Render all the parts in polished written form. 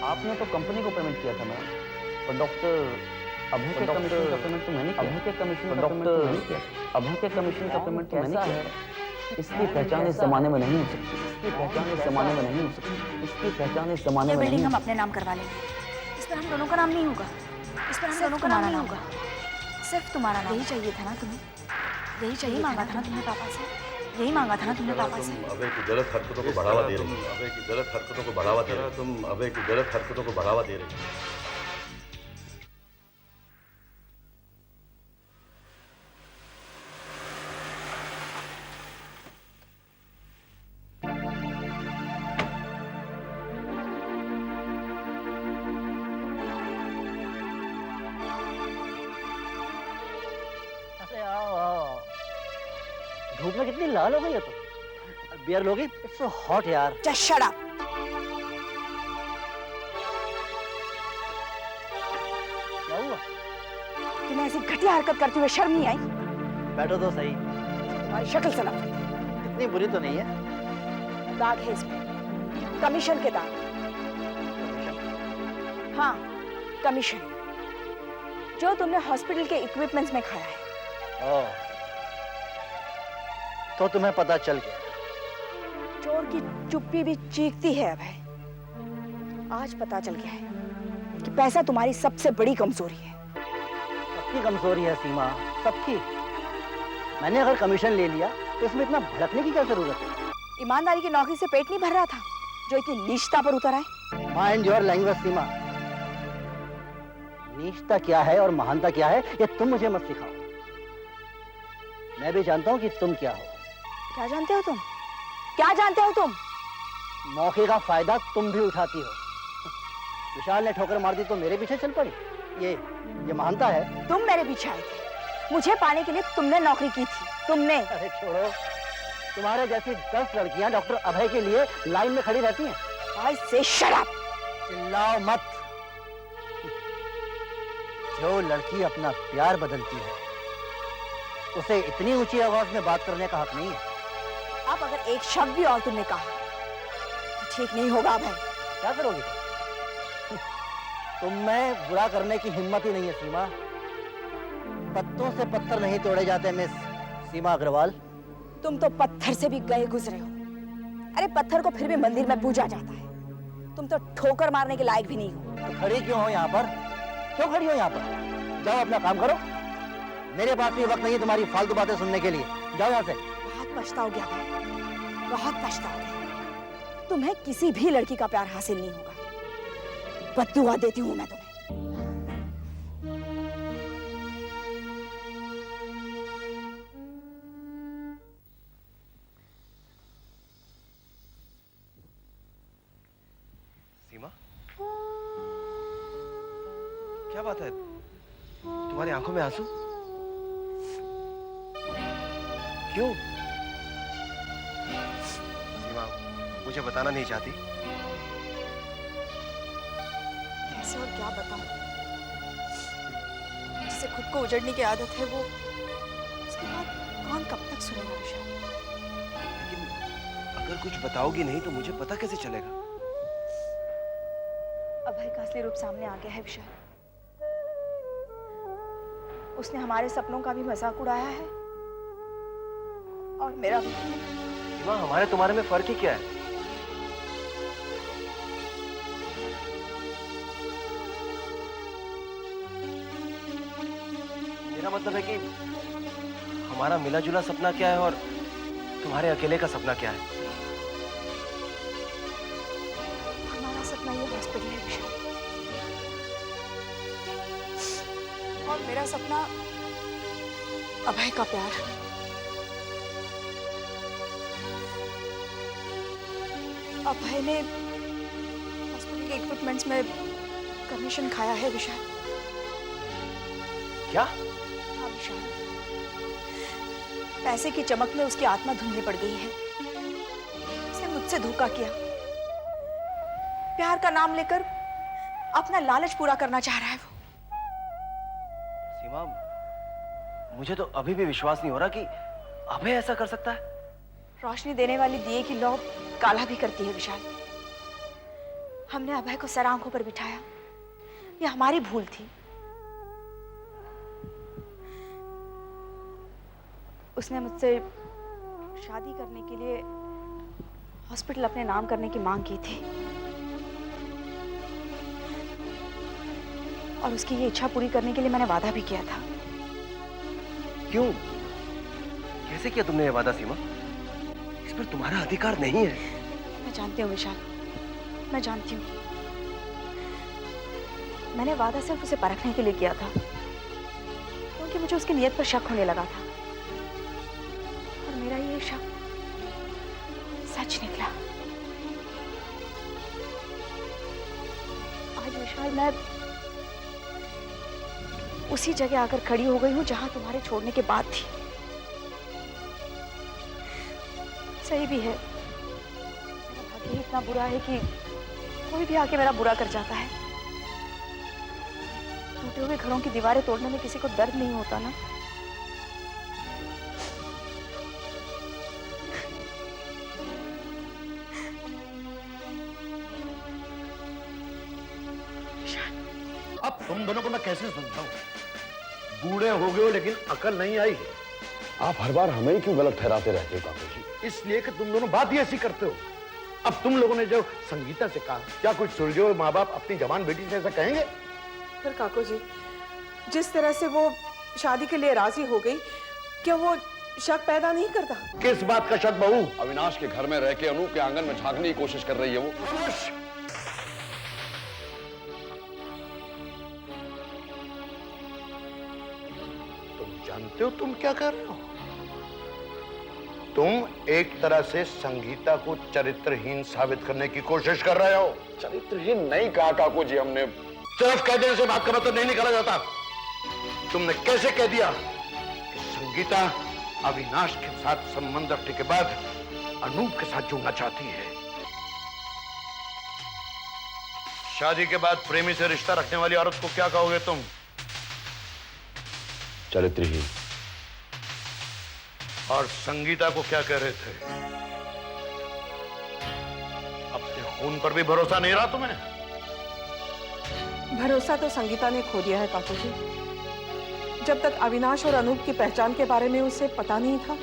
आपने तो कंपनी को पेमेंट किया था मैम, और डॉक्टर अभय के कमीशन का पेमेंट तो मैंने किया। अभय के कमीशन का पेमेंट तो मैंने किया। अभय के कमीशन का पेमेंट तो मैंने किया। इसकी पहचान इस जमाने में नहीं हो सकती। इसकी पहचान इस जमाने में नहीं हो सकती। इसकी पहचान इस जमाने में नहीं। बिल्डिंग हम अपने नाम करवा लेंगे। इस पर हम दोनों का नाम नहीं होगा। इस पर हम दोनों का नाम नहीं होगा। सिर्फ तुम्हारा नाम। यही चाहिए था ना तुम्हें? यही चाहिए मांगा था ना तुमने पापा से? यही मांगा था ना तुमने पापा से? अभय की गलत हरकतों को बढ़ावा दे रही है। अभय की गलत हरकतों को बढ़ावा दे रहा है। तुम अभय की गलत हरकतों को बढ़ावा दे रही हो। धूप में कितनी लाल हो गई है तुम। बियर लोगी? इट्स सो हॉट यार। Just shut up. क्या हुआ? तुम्हें ऐसी घटिया हरकत करते हुए शर्म नहीं आई? बैठो तो सही। तुम्हारी शक्ल से नफरत है। इतनी बुरी तो नहीं है। दाग है इसमें, कमीशन के दाग। हाँ, कमीशन जो तुमने हॉस्पिटल के इक्विपमेंट्स में खाया है। ओह, तो तुम्हें पता चल गया। चोर की चुप्पी भी चीखती है अभय। आज पता चल गया है कि पैसा तुम्हारी सबसे बड़ी कमजोरी है। सबकी कमजोरी है सीमा, सबकी। मैंने अगर कमीशन ले लिया तो इसमें इतना भड़कने की क्या जरूरत है? ईमानदारी की नौकरी से पेट नहीं भर रहा था जो इतनी नीचता पर उतर आए? माइंड योर लैंग्वेज सीमा। नीचता क्या है और महानता क्या है ये तुम मुझे मत सिखाओ। मैं भी जानता हूं कि तुम क्या हो। क्या जानते हो तुम? क्या जानते हो तुम? मौके का फायदा तुम भी उठाती हो। विशाल ने ठोकर मार दी तो मेरे पीछे चल पड़ी। ये महानता है? तुम मेरे पीछे आए थे। मुझे पाने के लिए तुमने नौकरी की थी। तुमने। अरे छोड़ो, तुम्हारे जैसी 10 लड़कियां डॉक्टर अभय के लिए लाइन में खड़ी रहती हैं। आई से शट अप। चिल्लाओ मत। जो लड़की अपना प्यार बदलती है उसे इतनी ऊंची आवाज में बात करने का हक नहीं है। अब अगर एक शब्द भी और तुमने कहा तो ठीक नहीं होगा अभय। क्या करोगी तुम? में बुरा करने की हिम्मत ही नहीं है सीमा। पत्तों से पत्थर नहीं तोड़े जाते मिस सीमा अग्रवाल। तुम तो पत्थर से भी गए गुजरे हो। अरे पत्थर को फिर भी मंदिर में पूजा जाता है। तुम तो ठोकर मारने के लायक भी नहीं हो। तो खड़ी क्यों हो यहाँ पर? क्यों खड़ी हो यहाँ पर? जाओ अपना काम करो। मेरे पास भी वक्त नहीं है तुम्हारी फालतू बातें सुनने के लिए। जाओ यहाँ से। बहुत पछताओगे अभय, बहुत पछताओगे। तुम्हें किसी भी लड़की का प्यार हासिल नहीं होगा। बद्दुआ देती हूँ मैं तुम्हें। सीमा, क्या बात है? तुम्हारी आंखों में आंसू क्यों? सीमा, मुझे बताना नहीं चाहती? कैसे और क्या बताऊं? जिसे खुद को उजड़ने की आदत है वो उसके बाद कौन कब तक सुनेगा विशाल? लेकिन अगर कुछ बताओगी नहीं तो मुझे पता कैसे चलेगा? अभय का असली रूप सामने आ गया है विशाल। उसने हमारे सपनों का भी मजाक उड़ाया है और मेरा भी। सीमा, हमारे तुम्हारे में फर्क ही क्या है? मेरा मतलब है कि हमारा मिला जुला सपना क्या है और तुम्हारे अकेले का सपना क्या है? हमारा सपना ये हॉस्पिटल है विशाल, और मेरा सपना अभय का प्यार। अभय ने हॉस्पिटल के इक्विपमेंट्स में कमीशन खाया है विशाल। क्या? हाँ विशाल, पैसे की चमक में उसकी आत्मा धुंधली पड़ गई है। उसने मुझसे धोखा किया। प्यार का नाम लेकर अपना लालच पूरा करना चाह रहा है वो। सीमा, मुझे तो अभी भी विश्वास नहीं हो रहा कि अभय ऐसा कर सकता है। रोशनी देने वाली दिए की लौ काला भी करती है विशाल। हमने अभय को सर आंखों पर बिठाया, ये हमारी भूल थी। उसने मुझसे शादी करने के लिए हॉस्पिटल अपने नाम करने की मांग की थी, और उसकी ये इच्छा पूरी करने के लिए मैंने वादा भी किया था। क्यों? कैसे किया तुमने ये वादा सीमा? इस पर तुम्हारा अधिकार नहीं है। मैं जानती हूँ विशाल, मैं जानती हूँ। मैंने वादा सिर्फ उसे परखने के लिए किया था, क्योंकि मुझे उसकी नीयत पर शक होने लगा था, और मेरा ये शक सच निकला। आज विशाल मैं उसी जगह आकर खड़ी हो गई हूँ जहां तुम्हारे छोड़ने के बाद थी। सही भी है, मेरा भाग्य ही इतना बुरा है कि कोई भी आके मेरा बुरा कर जाता है। टूटे हुए घरों की दीवारें तोड़ने में किसी को दर्द नहीं होता ना। अब तुम दोनों को मैं कैसे समझाऊं? बूढ़े हो गए हो लेकिन अकल नहीं आई। आप हर बार हमें ही क्यों गलत ठहराते रहते हो काकू जी? इसलिए कि तुम दोनों बात ही ऐसी करते हो। अब तुम लोगों ने जो संगीता से कहा, क्या कुछ सुलझे हुए माँ बाप अपनी जवान बेटी से ऐसा कहेंगे? पर काकू जी, जिस तरह से वो शादी के लिए राजी हो गई, क्या वो शक पैदा नहीं करता? किस बात का शक बहू? अविनाश के घर में रह के अनूप के आंगन में झांकने की कोशिश कर रही है वो। तुम जानते हो तुम क्या कर रहे हो? तुम एक तरह से संगीता को चरित्रहीन साबित करने की कोशिश कर रहे हो। चरित्रहीन नहीं कहा काकू जी हमने। सिर्फ कह देने से बात का मतलब नहीं निकाला जाता। तुमने कैसे कह दिया कि संगीता अविनाश के साथ संबंध रखने के बाद अनूप के साथ जुड़ना चाहती है? शादी के बाद प्रेमी से रिश्ता रखने वाली औरत को क्या कहोगे तुम? चरित्रहीन। और संगीता को क्या कह रहे थे? अपने खून पर भी भरोसा नहीं रहा तुम्हें? भरोसा तो संगीता ने खो दिया है काकू जी। जब तक अविनाश और अनूप की पहचान के बारे में उसे पता नहीं था,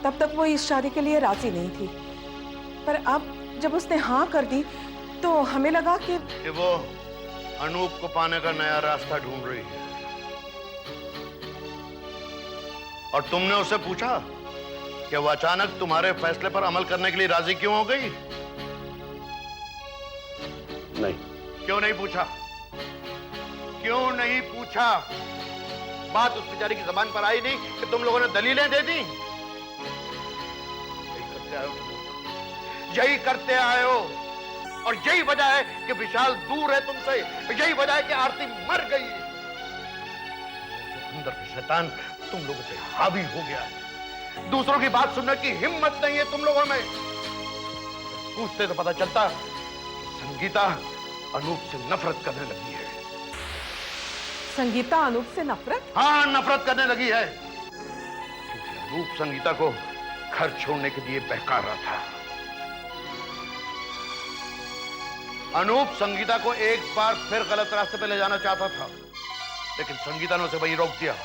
तब तक वो इस शादी के लिए राजी नहीं थी। पर अब जब उसने हाँ कर दी, तो हमें लगा कि वो अनूप को पाने का नया रास्ता ढूंढ रही है। और तुमने उससे पूछा कि वो अचानक तुम्हारे फैसले पर अमल करने के लिए राजी क्यों हो गई? नहीं। क्यों नहीं पूछा? क्यों नहीं पूछा? बात उस बेचारी की जबान पर आई नहीं कि तुम लोगों ने दलीलें दे दी? यही करते आए हो। और यही वजह है कि विशाल दूर है तुमसे। यही वजह है कि आरती मर गई। अंदर का शैतान तुम लोगों पे हावी हो गया है। दूसरों की बात सुनने की हिम्मत नहीं है तुम लोगों में। पूछते तो पता चलता कि संगीता अनूप से नफरत करने लगी है। संगीता अनूप से नफरत? हाँ, नफरत करने लगी है। क्योंकि अनूप संगीता को घर छोड़ने के लिए बहका रहा था। अनूप संगीता को एक बार फिर गलत रास्ते पे ले जाना चाहता था, लेकिन संगीता ने उसे वहीं रोक दिया।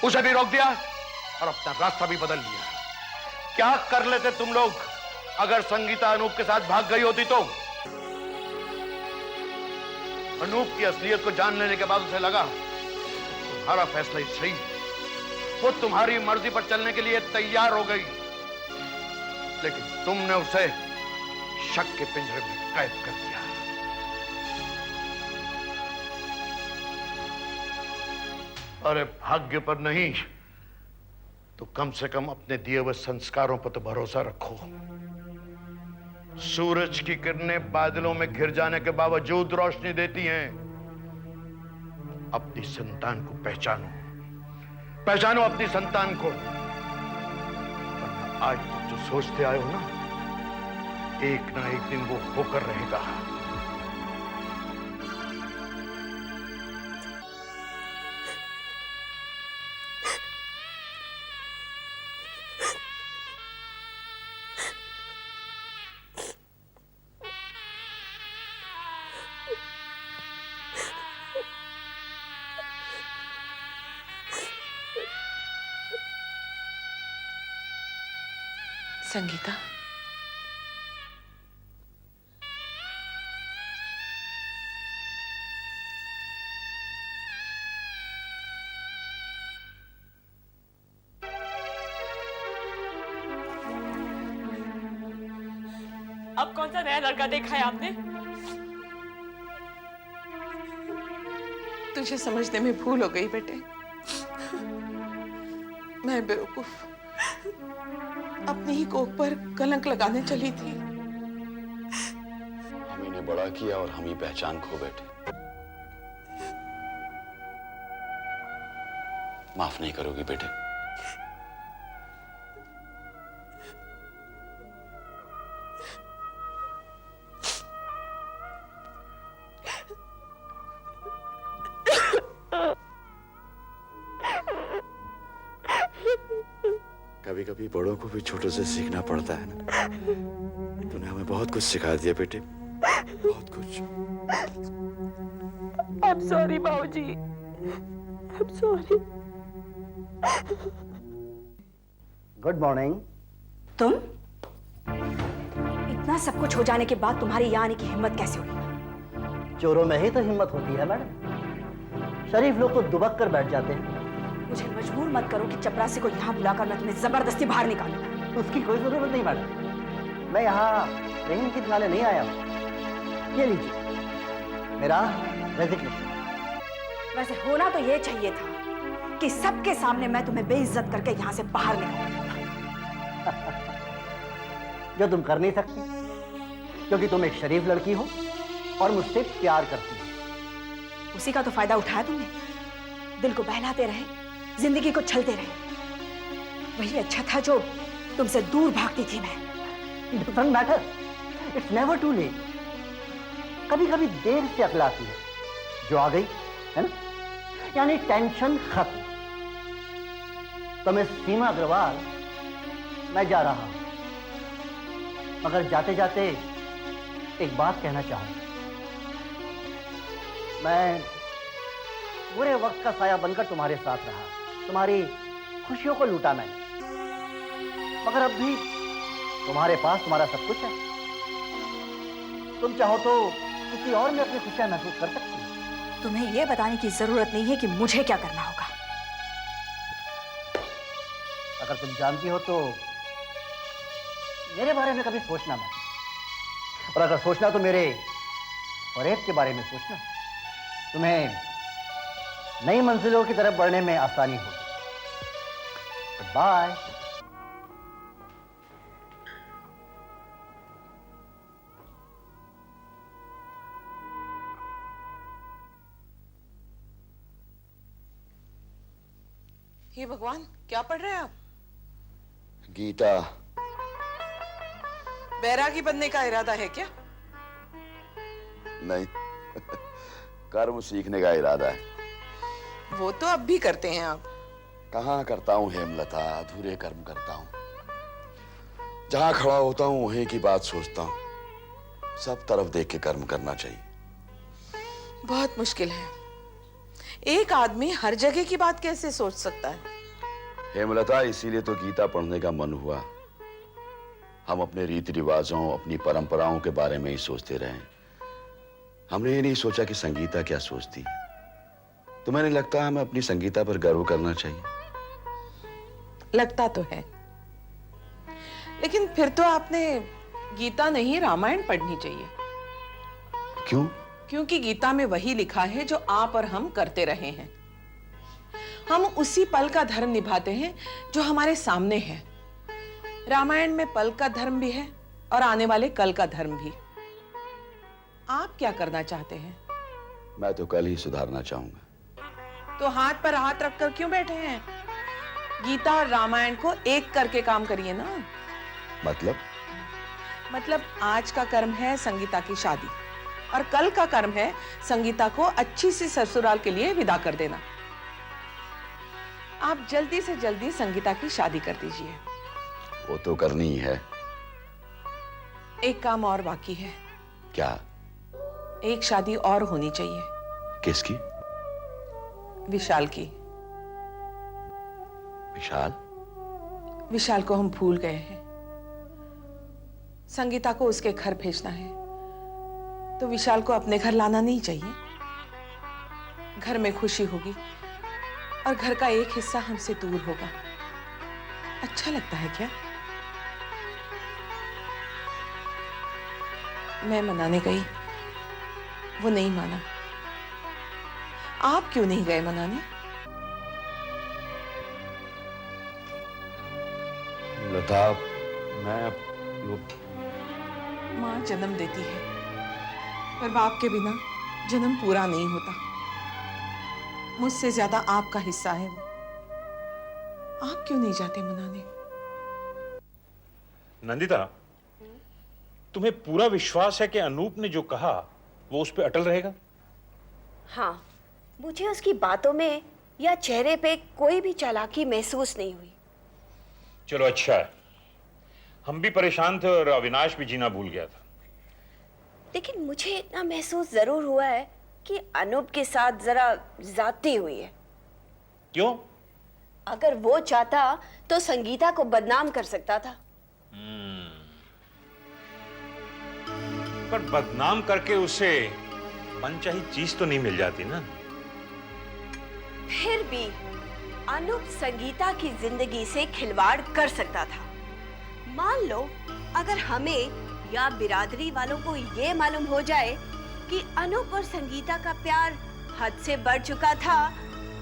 उसे भी रोक दिया और अपना रास्ता भी बदल लिया। क्या कर लेते तुम लोग अगर संगीता अनूप के साथ भाग गई होती तो? अनूप की असलियत को जान लेने के बाद उसे लगा तुम्हारा फैसला ही सही। वो तुम्हारी मर्जी पर चलने के लिए तैयार हो गई, लेकिन तुमने उसे शक के पिंजरे में कैद कर दिया। अरे भाग्य पर नहीं तो कम से कम अपने दिए हुए संस्कारों पर तो भरोसा रखो। सूरज की किरणें बादलों में घिर जाने के बावजूद रोशनी देती हैं। अपनी संतान को पहचानो, पहचानो अपनी संतान को। वरना आज तक जो सोचते आए हो ना, एक ना एक दिन वो होकर रहेगा। संगीता, अब कौन सा नया लड़का देखा है आपने? तुझे समझने में भूल हो गई बेटे। मैं बेवकूफ अपनी ही कोख पर कलंक लगाने चली थी। हम इन्हें बड़ा किया और हम ही पहचान खो बैठे। माफ नहीं करोगी बेटे? कभी कभी बड़ों को भी छोटों से सीखना पड़ता है ना। तूने हमें बहुत कुछ सिखा दिया बेटे, बहुत कुछ। I'm sorry बाबूजी, I'm sorry। Good morning. तुम इतना सब कुछ हो जाने के बाद तुम्हारी यहाँ आने की हिम्मत कैसे हुई? चोरों में ही तो हिम्मत होती है मैडम। शरीफ लोग तो दुबक कर बैठ जाते हैं। मुझे मजबूर मत करो कि चपरासी को यहाँ बुलाकर मैं तुम्हें जबरदस्ती बाहर निकालूंगा। उसकी कोई जरूरत नहीं मैडम। मैं यहाँ रहीम की दिखाने नहीं आया हूँ। ये लीजिए मेरा रेजिग्नेशन। वैसे होना तो ये चाहिए था कि सबके सामने मैं तुम्हें बेइज्जत करके यहाँ से बाहर निकालूंगा। जो तुम कर नहीं सकती क्योंकि तुम एक शरीफ लड़की हो और मुझसे प्यार करती हो। उसी का तो फायदा उठाया तुमने। दिल को बहलाते रहे, जिंदगी को छलते रहे। वही अच्छा था जो तुमसे दूर भागती थी मैं। It doesn't matter. It's never too late. कभी कभी देर से अकल आती है। जो आ गई है ना, यानी टेंशन खत्म। तो मैं सीमा अग्रवाल, मैं जा रहा हूं, मगर जाते जाते एक बात कहना चाहूंगा। मैं बुरे वक्त का साया बनकर तुम्हारे साथ रहा, तुम्हारी खुशियों को लूटा मैंने, मगर अब भी तुम्हारे पास तुम्हारा सब कुछ है। तुम चाहो तो किसी और में अपनी खुशियां महसूस कर सकती हो। तुम्हें यह बताने की जरूरत नहीं है कि मुझे क्या करना होगा। अगर तुम जानती हो तो मेरे बारे में कभी सोचना मत, और अगर सोचना तो मेरे फरेब के बारे में सोचना। तुम्हें नई मंजिलों की तरफ बढ़ने में आसानी होगी। बाय। हे भगवान, क्या पढ़ रहे हैं आप? गीता। बैरागी बनने का इरादा है क्या? नहीं, कर्म सीखने का इरादा है। वो तो अब भी करते हैं आप। कहाँ करता हूँ हेमलता, अधूरे कर्म करता हूँ। जहां खड़ा होता हूँ वहीं की बात सोचता हूँ। सब तरफ देख के कर्म करना चाहिए। बहुत मुश्किल है। एक आदमी हर जगह की बात कैसे सोच सकता है? हेमलता, इसीलिए तो गीता पढ़ने का मन हुआ। हम अपने रीति रिवाजों, अपनी परंपराओं के बारे में ही सोचते रहे। हमने ये नहीं सोचा कि संगीता क्या सोचती है। तुम्हें नहीं लगता हमें अपनी संगीता पर गर्व करना चाहिए? लगता तो है, लेकिन फिर तो आपने गीता नहीं रामायण पढ़नी चाहिए। क्यों? क्योंकि गीता में वही लिखा है जो आप और हम करते रहे हैं। हम उसी पल का धर्म निभाते हैं जो हमारे सामने है। रामायण में पल का धर्म भी है और आने वाले कल का धर्म भी। आप क्या करना चाहते हैं? मैं तो कल ही सुधारना चाहूंगा। तो हाथ पर हाथ रखकर क्यों बैठे हैं? गीता और रामायण को एक करके काम करिए ना। मतलब आज का कर्म है संगीता की शादी, और कल का कर्म है संगीता को अच्छी सी ससुराल के लिए विदा कर देना। आप जल्दी से जल्दी संगीता की शादी कर दीजिए। वो तो करनी ही है। एक काम और बाकी है। क्या? एक शादी और होनी चाहिए। किसकी? विशाल की। विशाल? विशाल को हम भूल गए हैं। संगीता को उसके घर भेजना है तो विशाल को अपने घर लाना नहीं चाहिए। घर में खुशी होगी और घर का एक हिस्सा हमसे दूर होगा। अच्छा लगता है क्या? मैं मनाने गई, वो नहीं माना। आप क्यों नहीं गए मनाने? लता, मैं माँ जन्म देती है पर बाप के बिना जन्म पूरा नहीं होता। मुझसे ज्यादा आपका हिस्सा है वो। आप क्यों नहीं जाते मनाने? नंदिता, तुम्हें पूरा विश्वास है कि अनूप ने जो कहा वो उस पर अटल रहेगा? हाँ, मुझे उसकी बातों में या चेहरे पे कोई भी चालाकी महसूस नहीं हुई। चलो अच्छा है, हम भी परेशान थे और अविनाश भी जीना भूल गया था। लेकिन मुझे इतना महसूस जरूर हुआ है कि अनूप के साथ जरा ज्यादती हुई है। क्यों? अगर वो चाहता तो संगीता को बदनाम कर सकता था। पर बदनाम करके उसे मनचाही चीज तो नहीं मिल जाती ना। फिर भी अनूप संगीता की जिंदगी से खिलवाड़ कर सकता था। मान लो अगर हमें या बिरादरी वालों को ये मालूम हो जाए कि अनूप और संगीता का प्यार हद से बढ़ चुका था,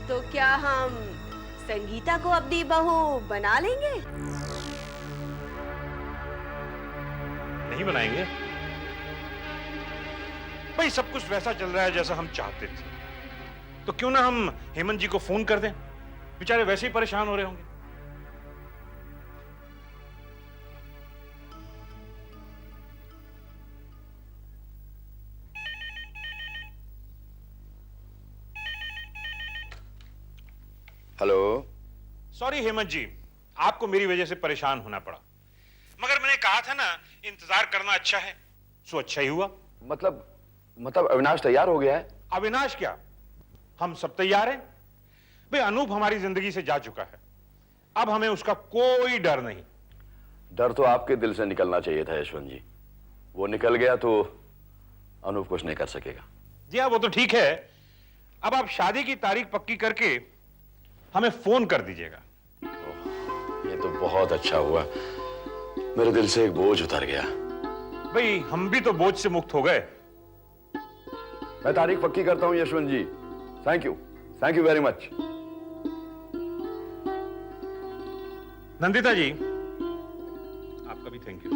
तो क्या हम संगीता को अपनी बहू बना लेंगे? नहीं बनाएंगे भाई, सब कुछ वैसा चल रहा है जैसा हम चाहते थे। तो क्यों ना हम हेमंत जी को फोन कर दें, बेचारे वैसे ही परेशान हो रहे होंगे। हेलो। सॉरी हेमंत जी, आपको मेरी वजह से परेशान होना पड़ा, मगर मैंने कहा था ना इंतजार करना अच्छा है, सो अच्छा ही हुआ। मतलब अविनाश तैयार हो गया है? अविनाश क्या, हम सब तैयार हैं भाई। अनूप हमारी जिंदगी से जा चुका है, अब हमें उसका कोई डर नहीं। डर तो आपके दिल से निकलना चाहिए था यशवंत जी। वो निकल गया तो अनूप कुछ नहीं कर सकेगा। जी हाँ, वो तो ठीक है। अब आप शादी की तारीख पक्की करके हमें फोन कर दीजिएगा। ये तो बहुत अच्छा हुआ, मेरे दिल से एक बोझ उतर गया। भाई हम भी तो बोझ से मुक्त हो गए। मैं तारीख पक्की करता हूं Yashwant ji. Thank you very much. Nandita ji, आपका भी थैंक यू।